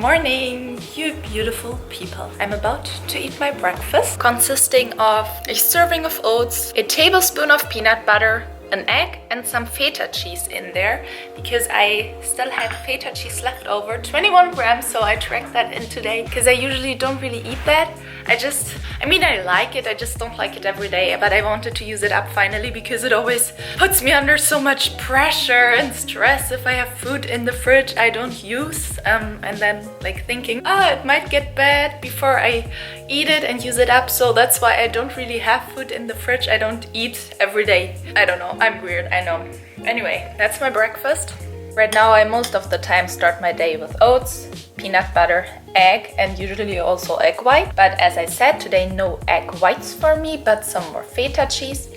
morning, you beautiful people. I'm about to eat my breakfast, consisting of a serving of oats, a tablespoon of peanut butter, an egg and some feta cheese in there because I still had feta cheese left over, 21 grams, so I tracked that in today because I usually don't really eat that. I like it, I just don't like it every day, but I wanted to use it up finally because it always puts me under so much pressure and stress if I have food in the fridge I don't use, and then like thinking, it might get bad before I eat it and use it up, so that's why I don't really have food in the fridge. I don't eat every day. I don't know, I'm weird, I know. Anyway, that's my breakfast. Right now I most of the time start my day with oats, peanut butter, egg, and usually also egg white. But as I said, today no egg whites for me, but some more feta cheese.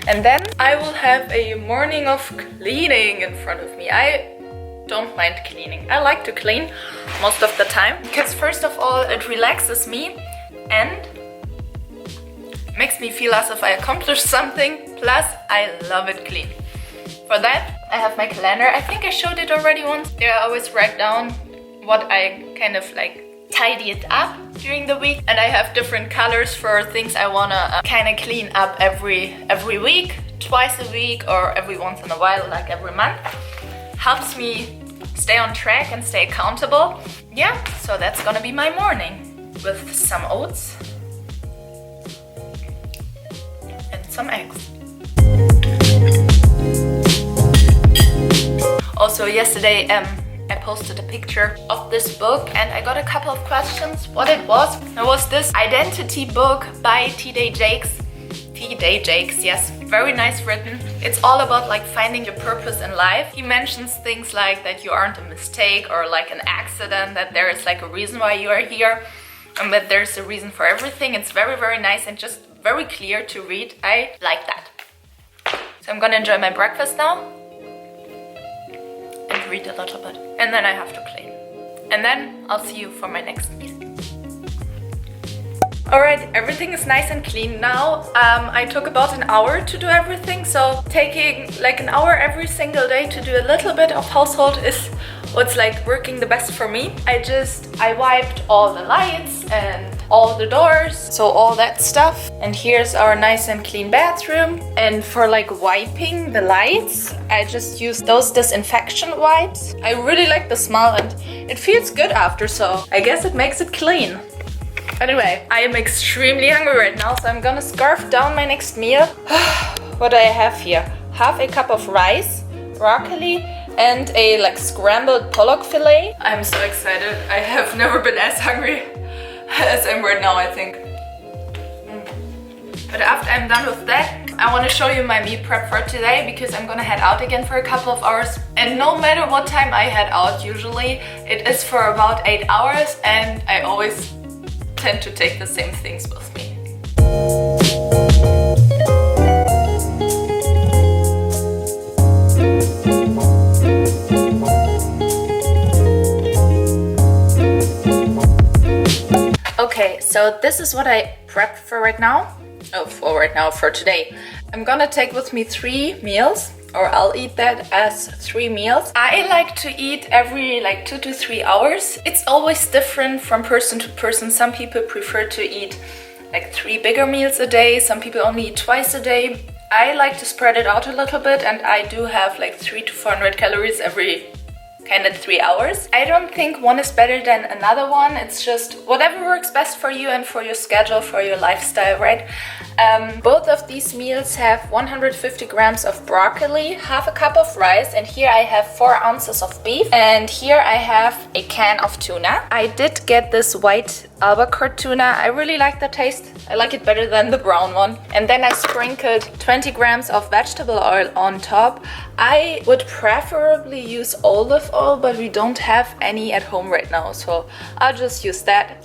And then I will have a morning of cleaning in front of me. I don't mind cleaning. I like to clean most of the time because first of all it relaxes me and makes me feel as if I accomplished something. Plus I love it clean. For that I have my calendar. I think I showed it already once. There I always write down what I kind of like tidied up during the week, and I have different colors for things I wanna kind of clean up every week, twice a week, or every once in a while, like every month. Helps me stay on track and stay accountable. Yeah, so that's gonna be my morning with some oats and some eggs. Also yesterday I posted a picture of this book and I got a couple of questions what it was. It was this identity book by T.D. Jakes, yes, very nice written. It's all about like finding your purpose in life. He mentions things like that you aren't a mistake or like an accident, that there is like a reason why you are here and that there's a reason for everything. It's very, very nice and just very clear to read. I like that. So I'm gonna enjoy my breakfast now and read a little bit. And then I have to clean. And then I'll see you for my next meal. Alright, everything is nice and clean now. I took about an hour to do everything, so taking like an hour every single day to do a little bit of household is what's like working the best for me. I wiped all the lights and all the doors, so all that stuff. And here's our nice and clean bathroom. And for like wiping the lights, I just used those disinfection wipes. I really like the smell and it feels good after, so I guess it makes it clean. Anyway, I am extremely hungry right now, so I'm gonna scarf down my next meal. What do I have here? Half a cup of rice, broccoli, and a like scrambled pollock fillet. I'm so excited. I have never been as hungry as I'm right now, I think. But after I'm done with that, I want to show you my meal prep for today because I'm gonna head out again for a couple of hours. And no matter what time I head out, usually it is for about 8 hours, and I always tend to take the same things with me. Okay, so this is what I prepped for right now. For today. I'm gonna take with me 3 meals, or I'll eat that as 3 meals. I like to eat every like 2 to 3 hours. It's always different from person to person. Some people prefer to eat like 3 bigger meals a day. Some people only eat twice a day. I like to spread it out a little bit, and I do have like 300 to 400 calories every kind of 3 hours. I don't think one is better than another one. It's just whatever works best for you and for your schedule, for your lifestyle, right? Both of these meals have 150 grams of broccoli, half a cup of rice, and here I have 4 ounces of beef, and here I have a can of tuna. I did get this white albacore tuna. I really like the taste. I like it better than the brown one. And then I sprinkled 20 grams of vegetable oil on top. I would preferably use olive oil, but we don't have any at home right now, so I'll just use that.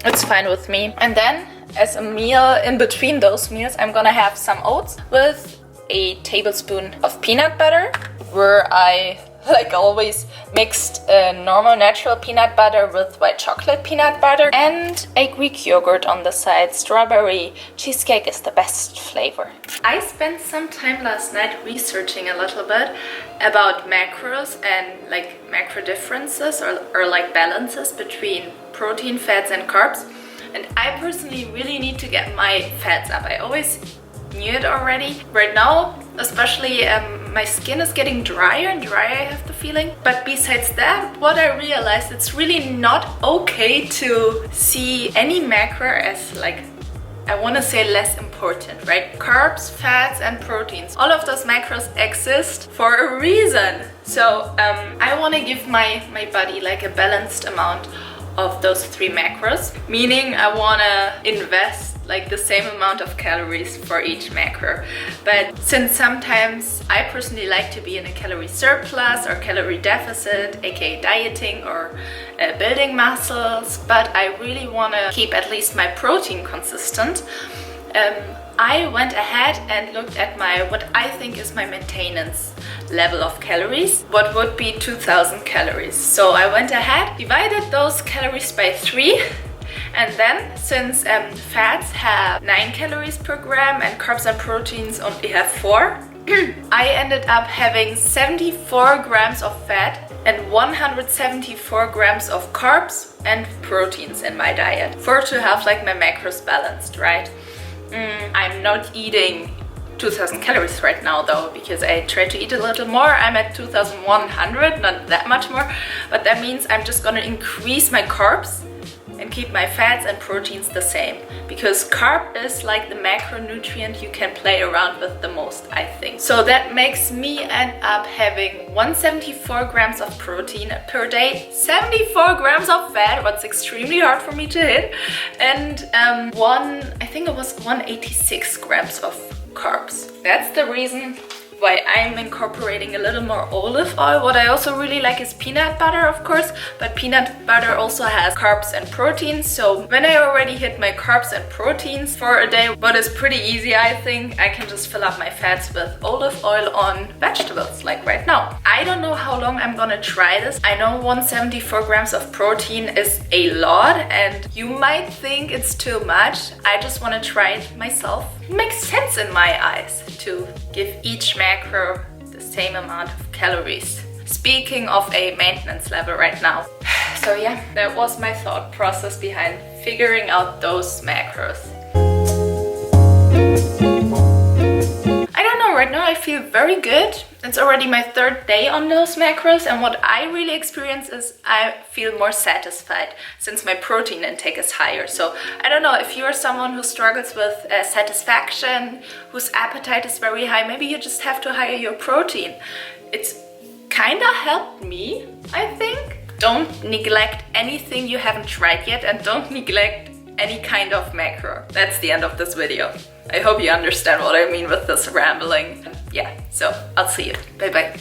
It's fine with me. And then as a meal in between those meals, I'm gonna have some oats with a tablespoon of peanut butter, where I like always, mixed normal natural peanut butter with white chocolate peanut butter and a Greek yogurt on the side. Strawberry cheesecake is the best flavor. I spent some time last night researching a little bit about macros and like macro differences or like balances between protein, fats and carbs. And I personally really need to get my fats up. I always knew it already. Right now, especially my skin is getting drier and drier, I have the feeling. But besides that, what I realized, it's really not okay to see any macro as like, I want to say less important, right? Carbs, fats and proteins, all of those macros exist for a reason. So I want to give my body like a balanced amount of those 3 macros, meaning I want to invest like the same amount of calories for each macro. But since sometimes I personally like to be in a calorie surplus or calorie deficit, aka dieting or building muscles, but I really want to keep at least my protein consistent, I went ahead and looked at what I think is my maintenance level of calories, what would be 2000 calories. So I went ahead, divided those calories by 3, and then since fats have 9 calories per gram and carbs and proteins only have 4, I ended up having 74 grams of fat and 174 grams of carbs and proteins in my diet to have like my macros balanced, right? I'm not eating 2000 calories right now though, because I try to eat a little more. I'm at 2100, not that much more, but that means I'm just gonna increase my carbs and keep my fats and proteins the same, because carb is like the macronutrient you can play around with the most, I think. So that makes me end up having 174 grams of protein per day, 74 grams of fat, what's extremely hard for me to hit, and I think it was 186 grams of carbs. That's the reason why I'm incorporating a little more olive oil. What I also really like is peanut butter, of course, but peanut butter also has carbs and proteins. So when I already hit my carbs and proteins for a day, what is pretty easy, I think, I can just fill up my fats with olive oil on vegetables, like right now. I don't know how long I'm gonna try this. I know 174 grams of protein is a lot and you might think it's too much. I just wanna try it myself. It makes sense in my eyes to give each macro the same amount of calories. Speaking of a maintenance level right now. So yeah, that was my thought process behind figuring out those macros. I don't know, right now I feel very good. It's already my 3rd day on those macros, and what I really experience is I feel more satisfied since my protein intake is higher. So I don't know if you're someone who struggles with satisfaction, whose appetite is very high, maybe you just have to higher your protein. It's kinda helped me, I think. Don't neglect anything you haven't tried yet, and don't neglect any kind of macro. That's the end of this video. I hope you understand what I mean with this rambling. Yeah, so I'll see you. Bye bye.